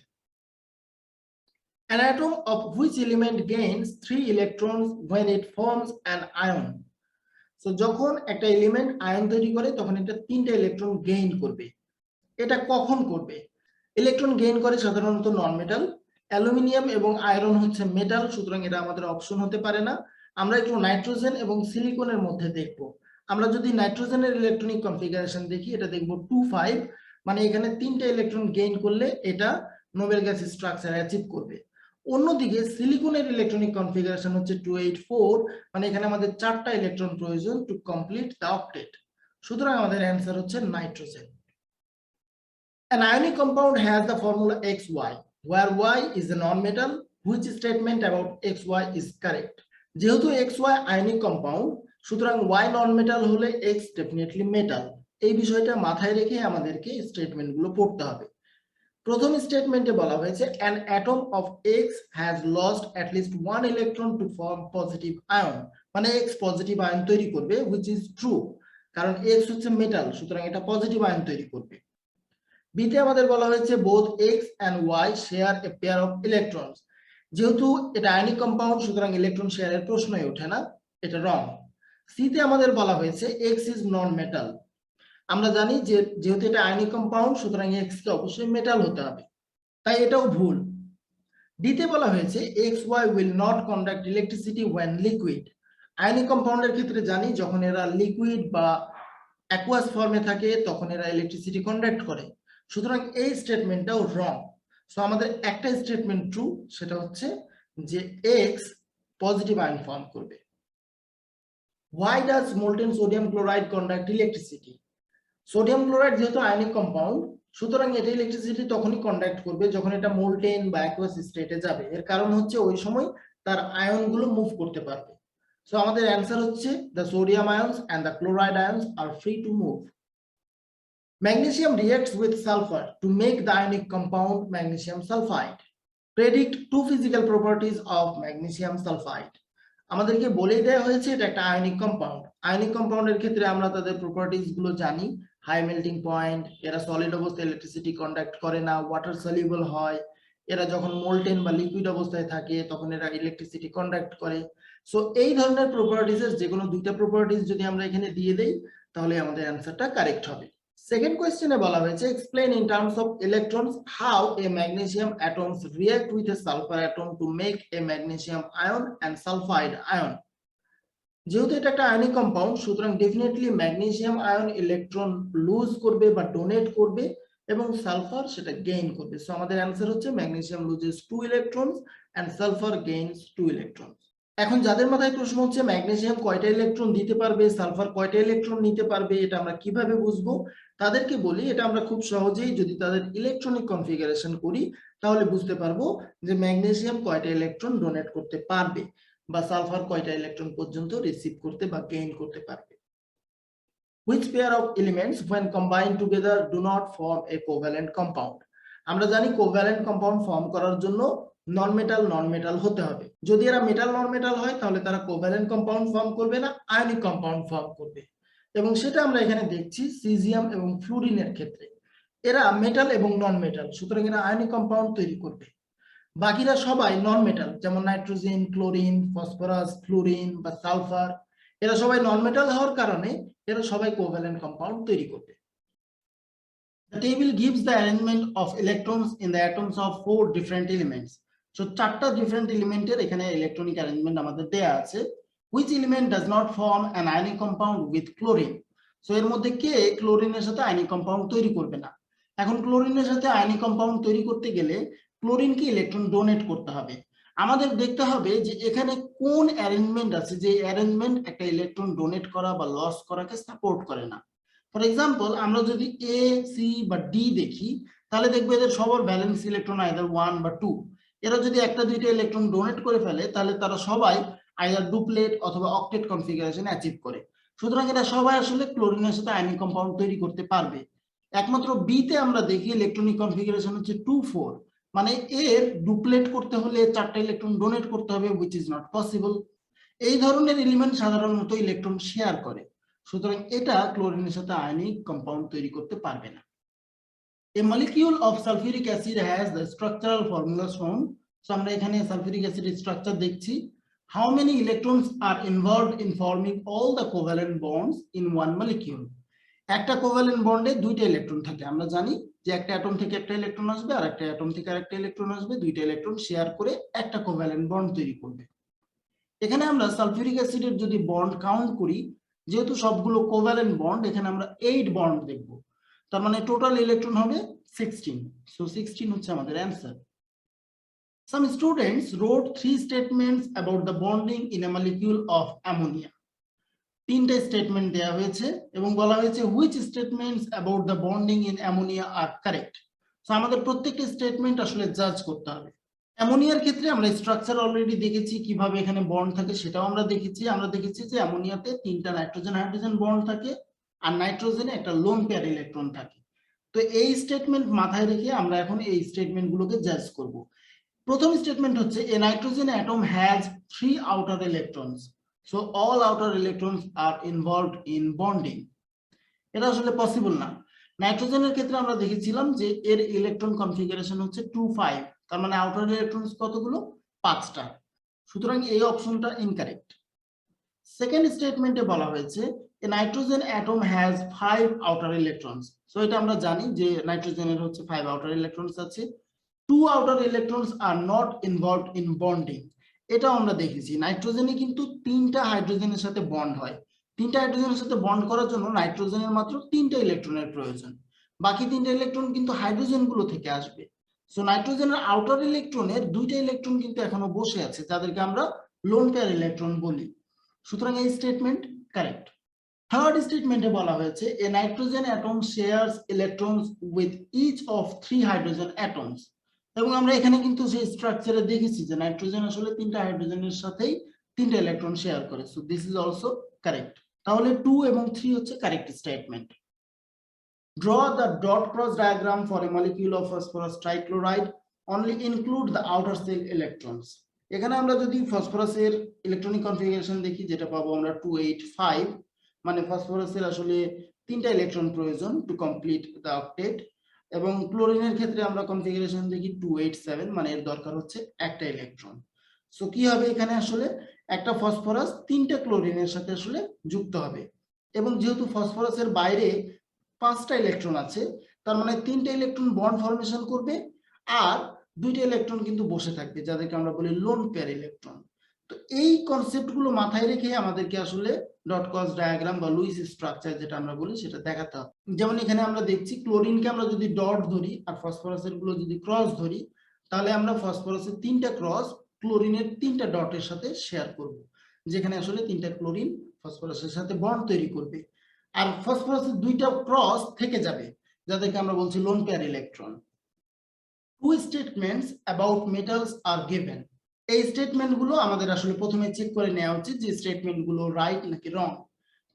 An atom of which element gains 3 electrons when it forms an ion? So যখন একটা এলিমেন্ট আয়ন তৈরি করে তখন এটা 3টা ইলেকট্রন গেইন করবে। এটা কখন করবে? ইলেকট্রন গেইন করে সাধারণত নন মেটাল, অ্যালুমিনিয়াম এবং আয়রন হচ্ছে মেটাল, সুতরাং এটা আমাদের অপশন হতে পারে না। আমরা একটু নাইট্রোজেন এবং সিলিকনের মধ্যে দেখব। আমরা যদি নাইট্রোজেনের ইলেকট্রনিক কনফিগারেশন দেখি, এটা দেখব 2,5, মানে এখানে 3টা ইলেকট্রন গেইন করলে এটা নোবেল গ্যাস স্ট্রাকচার অ্যাচিভ করবে। অন্যদিকে সিলিকনের ইলেকট্রনিক কনফিগারেশন হচ্ছে 284, মানে এখানে আমাদের 4টা ইলেকট্রন প্রয়োজন টু কমপ্লিট দ্য অক্টেট। সুতরাং আমাদের অ্যান্সার হচ্ছে nitrogen. An ionic compound has the formula XY, where Y is a non-metal. Which statement about XY is correct? যেহেতু XY ionic compound, সুতরাং Y non-metal হলে X definitely metal। এই বিষয়টা মাথায় রেখে আমাদেরকে স্টেটমেন্টগুলো পড়তে হবে। প্রথম স্টেটমেন্টে বলা হয়েছে an atom of X has lost at least 1 electron to form positive ion, মানে X পজিটিভ আয়ন তৈরি করবে, which is true, কারণ X হচ্ছে মেটাল, সুতরাং এটা পজিটিভ আয়ন তৈরি করবে। বিতে আমাদের বলা হয়েছে both X and Y share a pair of electrons, যেহেতু এটা আয়নিক কম্পাউন্ড সুতরাং ইলেকট্রন শেয়ারের প্রশ্নই ওঠে না, এটা রং। সিতে আমাদের বলা হয়েছে X is non metal, আমরা জানি যে যেহেতু এটা আয়নিক কম্পাউন্ড সুতরাং X কে অবশ্যই মেটাল হতে হবে, তাই এটাও ভুল। ডিতে বলা হয়েছে XY will not conduct electricity when liquid, ionic কম্পাউন্ডের ক্ষেত্রে জানি যখন এরা লিকুইড বা অ্যাকুয়াস ফর্মে থাকে তখন এরা ইলেকট্রিসিটি কন্ডাক্ট করে, সুতরাং এই স্টেটমেন্টটাও রং। সো আমাদের একটা স্টেটমেন্ট ট্রু, সেটা হচ্ছে যে X পজিটিভ আয়ন ফর্ম করবে। Why does molten sodium chloride conduct electricity? Sodium chloride যেহেতু আয়নিক কম্পাউন্ড সুতরাং এটা ইলেকট্রিসিটি তখনই কন্ডাক্ট করবে যখন এটা মোল্টেন বা অ্যাকুয়াস স্টেটে যাবে। এর কারণ হচ্ছে ওই সময় তার আয়নগুলো মুভ করতে পারবে। সো আমাদের অ্যান্সার হচ্ছে the sodium ions and the chloride ions are free to move. Magnesium reacts with sulfur to make the ionic compound magnesium sulfide. Predict 2 physical properties of magnesium sulfide. আমাদেরকে বলেই দেওয়া হয়েছে এটা একটা আয়নিক কম্পাউন্ড। আয়নিক কম্পাউন্ডের ক্ষেত্রে আমরা তাদের প্রপার্টিজ গুলো জানি, হাই মেল্টিং পয়েন্ট, এরা সলিড অবস্থায় ইলেকট্রিসিটি কন্ডাক্ট করে না, ওয়াটার সলিউবল হয়, এরা যখন মোল্টেন বা লিকুইড অবস্থায় থাকে তখন এরা ইলেকট্রিসিটি কন্ডাক্ট করে। সো এই ধরনের প্রপার্টিজের যে কোনো দুইটা প্রপার্টিজ যদি আমরা এখানে দিয়ে দেই তাহলে আমাদের অ্যান্সারটা কারেক্ট হবে। সেকেন্ড কোশ্চেনে বলা হয়েছে explain in terms of electrons how a magnesium atoms react with a sulfur atom to make a magnesium ion and sulfide ion. যেহেতু এটা একটা আয়নিক কম্পাউন্ড সুতরাং definitely magnesium ion electron lose করবে বা ডোনেট করবে এবং সালফার সেটা gain করবে। সো আমাদের অ্যান্সার হচ্ছে magnesium loses 2 electrons and sulphur gains 2 electrons. এখন যাদের মাথায় প্রশ্ন হচ্ছে ম্যাগনেসিয়াম কয়টা ইলেকট্রন দিতে পারবে, সালফার কয়টা ইলেকট্রন নিতে পারবে, এটা আমরা কিভাবে বুঝবো, তাদেরকে বলি এটা আমরা খুব সহজেই যদি তাদের ইলেকট্রনিক কনফিগারেশন করি তাহলে বুঝতে পারবো যে ম্যাগনেসিয়াম কয়টা ইলেকট্রন ডোনেট করতে পারবে বা সালফার কয়টা ইলেকট্রন পর্যন্ত রিসিভ করতে বা গেইন করতে পারবে। Which pair of elements when combined together do not form a covalent compound? আমরা জানি কোভ্যালেন্ট কম্পাউন্ড ফর্ম করার জন্য নন মেটাল হতে হবে। যদি এরা মেটাল নন মেটাল হয় তাহলে তারা কোভ্যালেন্ট কম্পাউন্ড ফর্ম করবে না, আয়নিক কম্পাউন্ড ফর্ম করবে, এবং সেটা আমরা এখানে দেখছি সিজিয়াম এবং ফ্লুরিনের ক্ষেত্রে। এরা মেটাল এবং নন মেটাল, সুতরাং এরা আয়নিক কম্পাউন্ড তৈরি করবে। বাকিরা সবাই নন মেটাল, যেমন নাইট্রোজেন, ক্লোরিন, ফসফরাস, ফ্লুরিন বা সালফার, এরা সবাই নন মেটাল হওয়ার কারণে এরা সবাই কোভ্যালেন্ট কম্পাউন্ড তৈরি করবে। The table gives the arrangement of electrons in the atoms of 4 different elements. So চারটা different এলিমেন্টের এখানে ইলেকট্রনিক অ্যারেঞ্জমেন্ট আমাদের দেয়া আছে। Which element does not form an ionic compound with chlorine? So এর মধ্যে কে ক্লোরিনের সাথে আয়নিক কম্পাউন্ড তৈরি করবে না? এখন ক্লোরিনের সাথে আয়নিক কম্পাউন্ড তৈরি করতে গেলে ক্লোরিনকে ইলেকট্রন ডোনেট করতে হবে। আমাদের দেখতে হবে যে এখানে কোন অ্যারেঞ্জমেন্ট আছে যে অ্যারেঞ্জমেন্ট একটা ইলেকট্রন ডোনেট করা বা লস করাকে সাপোর্ট করে না। ফর এক্সাম্পল, আমরা যদি এ, সি বা ডি দেখি, তাহলে দেখবো এদের সবার ভ্যালেন্স ইলেকট্রন আইদার 1 বা 2। এরা যদি একটা দুইটা ইলেকট্রন ডোনেট করে ফেলে তাহলে তারা সবাই আইদার ডুপ্লেট অথবা অক্টেট কনফিগারেশন অ্যাচিভ করে। সুতরাং এরা সবাই আসলে ক্লোরিনের সাথে আয়নিক কম্পাউন্ড তৈরি করতে পারবে। একমাত্র বি তে আমরা দেখি ইলেকট্রনিক কনফিগারেশন হচ্ছে 2 4, মানে এর ডুপ্লেট করতে হলে 4টা ইলেকট্রন ডোনেট করতে হবে, হুইচ ইজ নট পসিবল। এই ধরনের এলিমেন্ট সাধারণত ইলেকট্রন শেয়ার করে, সুতরাং এটা ক্লোরিনের সাথে আয়নিক কম্পাউন্ড তৈরি করতে পারবে না। A molecule of sulfuric acid has the structural formula shown. So আমরা এখানে সালফিউরিক অ্যাসিডের স্ট্রাকচার দেখছি। How many electrons are involved in forming all the covalent bonds in one molecule? একটা কোভ্যালেন্ট বন্ডে দুইটা ইলেকট্রন থাকে। আমরা জানি যে একটা অ্যাটম থেকে একটা ইলেকট্রন আসবে আর একটা অ্যাটম থেকে আরেকটা ইলেকট্রন আসবে, দুইটা ইলেকট্রন শেয়ার করে একটা কোভ্যালেন্ট বন্ড তৈরি করবে। এখানে আমরা সালফিউরিক অ্যাসিডের যদি বন্ড কাউন্ট করি, যেহেতু সবগুলো কোভ্যালেন্ট বন্ড, এখানে আমরা 8 বন্ড দেখব, তার মানে টোটাল ইলেকট্রন হবে 16। সো 16 হচ্ছে আমাদের answer. Some students wrote 3 statements about the bonding in a molecule of ammonia. তিনটা স্টেটমেন্ট দেওয়া হয়েছে এবং বলা হয়েছে which statements about the bonding in ammonia are correct. So আমাদের প্রত্যেকটা স্টেটমেন্ট আসলে জাজ করতে হবে। অ্যামোনিয়ার ক্ষেত্রে আমরা স্ট্রাকচার অলরেডি দেখেছি, কিভাবে এখানে বন্ড থাকে সেটাও আমরা দেখেছি। আমরা দেখেছি যে অ্যামোনিয়াতে 3টা নাইট্রোজেন হাইড্রোজেন বন্ড থাকে আর নাইট্রোজেনে একটা লোন পেয়ার ইলেকট্রন থাকে। তো এই স্টেটমেন্ট মাথায় রেখে আমরা এখন এই স্টেটমেন্টগুলোকে জাজ করব। প্রথম স্টেটমেন্ট হচ্ছে a nitrogen atom has 3 outer electrons, so all outer electrons are involved in bonding. এটা আসলে পসিবল না। নাইট্রোজেনের ক্ষেত্রে আমরা দেখেছিলাম যে এর ইলেকট্রন কনফিগারেশন হচ্ছে 2 5, তার মানে আউটার ইলেকট্রনস কতগুলো? 5টা। সুতরাং এই অপশনটা ইনকারেক্ট। সেকেন্ড স্টেটমেন্টে বলা হয়েছে a nitrogen atom has 5 outer electrons, so এটা আমরা জানি যে নাইট্রোজেনের হচ্ছে 5 আউটার ইলেকট্রনস আছে। 2 outer electrons are not involved in bonding, এটা আমরা দেখেছি। নাইট্রোজেনে কিন্তু 3টা হাইড্রোজেনের সাথে বন্ড হয়। 3টা হাইড্রোজেনের সাথে বন্ড করার জন্য নাইট্রোজেনের মাত্র 3টা ইলেকট্রনের প্রয়োজন, বাকি 3টা ইলেকট্রন কিন্তু হাইড্রোজেনগুলো থেকে আসবে। সো নাইট্রোজেনের আউটার ইলেকট্রনের 2টা ইলেকট্রন কিন্তু এখনো বসে আছে, যাদেরকে আমরা লোন পেয়ার ইলেকট্রন বলি। সুতরাং এই স্টেটমেন্ট কারেক্ট। থার্ড স্টেটমেন্টে বলা হয়েছে a nitrogen atom shares electrons with each of 3 hydrogen atoms, এবং আমরা এখানে কিন্তু সেই স্ট্রাকচারে দেখেছি যে নাইট্রোজেন আসলে 3টা হাইড্রোজেনের সাথেই 3টা ইলেকট্রন শেয়ার করে। So this is also correct. তাহলে 2 এবং 3 হচ্ছে correct statement. Draw the dot cross diagram for a molecule of phosphorus trichloride. Only include the outer shell electrons. এখানে আমরা যদি ফসফরাসের ইলেকট্রনিক কনফিগারেশন দেখি, যেটা পাবো আমরা 2 8 5, মানে ফসফরাসের আসলে 3টা ইলেকট্রন প্রয়োজন টু কমপ্লিট দ্য অক্টেট, এবং ক্লোরিনের ক্ষেত্রে আমরা কনফিগারেশন দেখি 2 8 7, মানে এর দরকার হচ্ছে একটা ইলেকট্রন। সো কি হবে এখানে আসলে একটা ফসফরাস 3টা ক্লোরিনের সাথে আসলে যুক্ত হবে, এবং যেহেতু ফসফরাসের বাইরে 5টা ইলেকট্রন আছে, তার মানে 3টা ইলেকট্রন বন্ড ফরমেশন করবে আর 2টা ইলেকট্রন কিন্তু বসে থাকবে, যাদেরকে আমরা বলি লোন পেয়ার ইলেকট্রন। তো এই কনসেপ্টগুলো মাথায় রেখে আমাদেরকে আসলে ডট ক্রস ডায়াগ্রাম বা লুইস স্ট্রাকচার যেটা আমরা বলি সেটা দেখাতে হবে। যেমন এখানে আমরা দেখছি ক্লোরিনকে আমরা যদি ডট ধরি আর ফসফরাসের গুলো যদি ক্রস ধরি, তাহলে আমরা ফসফরাসের 3টা ক্রস ক্লোরিনের 3টা ডটের সাথে শেয়ার করব, যেখানে আসলে 3টা ক্লোরিন ফসফরাসের সাথে বন্ড তৈরি করবে, আর ফসফরাসের 2টা ক্রস থেকে যাবে, যাদেরকে আমরা বলছি lone pair electron. Two statements about metals are given. এই স্টেটমেন্টগুলো আমাদের আসলে প্রথমে চেক করে নেওয়া উচিত যে স্টেটমেন্টগুলো রাইট নাকি রং।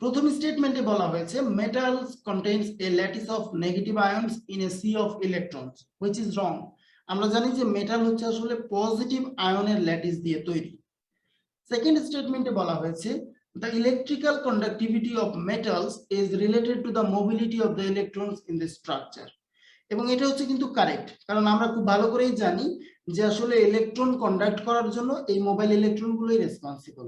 প্রথম স্টেটমেন্টে বলা হয়েছে metals contains a lattice of negative ions in a sea of electrons, which is wrong. আমরা জানি যে মেটাল হচ্ছে আসলে পজিটিভ আয়নের ল্যাটিস দিয়ে তৈরি। সেকেন্ড স্টেটমেন্টে বলা হয়েছে the electrical conductivity of metals is related to the mobility of the electrons in the structure. এবং এটা হচ্ছে কিন্তু কারেক্ট, কারণ আমরা খুব ভালো করেই জানি যে আসলে ইলেকট্রন কন্ডাক্ট করার জন্য এই মোবাইল ইলেকট্রন গুলোই রেসপন্সিবল।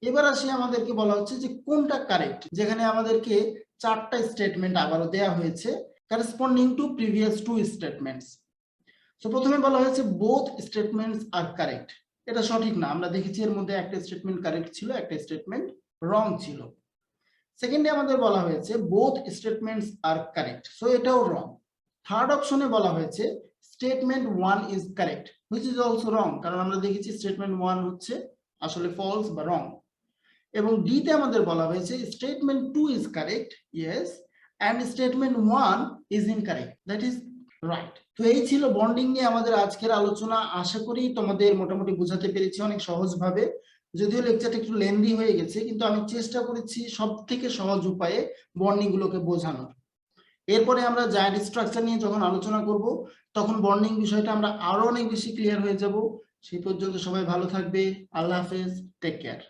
এবার আসি আমাদেরকে বলা হচ্ছে যে কোনটা কারেক্ট, যেখানে আমাদেরকে 4টা স্টেটমেন্ট আবারও দেয়া হয়েছে corresponding to previous 2 statements. So প্রথমে বলা হয়েছে both statements are correct, এটা সঠিক না, আমরা দেখেছি এর মধ্যে একটা স্টেটমেন্ট কারেক্ট ছিল, একটা স্টেটমেন্ট রং ছিল। সেকেন্ডে আমাদের বলা হয়েছে both statements are correct, so এটাও রং। থার্ড অপশনে বলা হয়েছে statement 1 is correct, which is also wrong, কারণ আমরা দেখেছি স্টেটমেন্ট 1 হচ্ছে আসলে ফলস বা রং। এবং ডি তে আমাদের বলা হয়েছে statement 2 is correct, yes, and statement 1 is incorrect, that is right. তো এই ছিল বন্ডিং নিয়ে আমাদের আজকের আলোচনা। আশা করি তোমাদের মোটামুটি বোঝাতে পেরেছি অনেক সহজভাবে, যদিও লেকচারটা একটু লেন্দি হয়ে গেছে, কিন্তু আমি চেষ্টা করেছি সবথেকে সহজ উপায়ে বন্ডিং গুলোকে বোঝানোর। এরপরে আমরা জায়ান্ট স্ট্রাকচার নিয়ে যখন আলোচনা করব তখন বন্ডিং বিষয়টা আমরা আরো অনেক বেশি ক্লিয়ার হয়ে যাব। সেই পর্যন্ত সবাই ভালো থাকবে। আল্লাহ হাফেজ, টেক কেয়ার।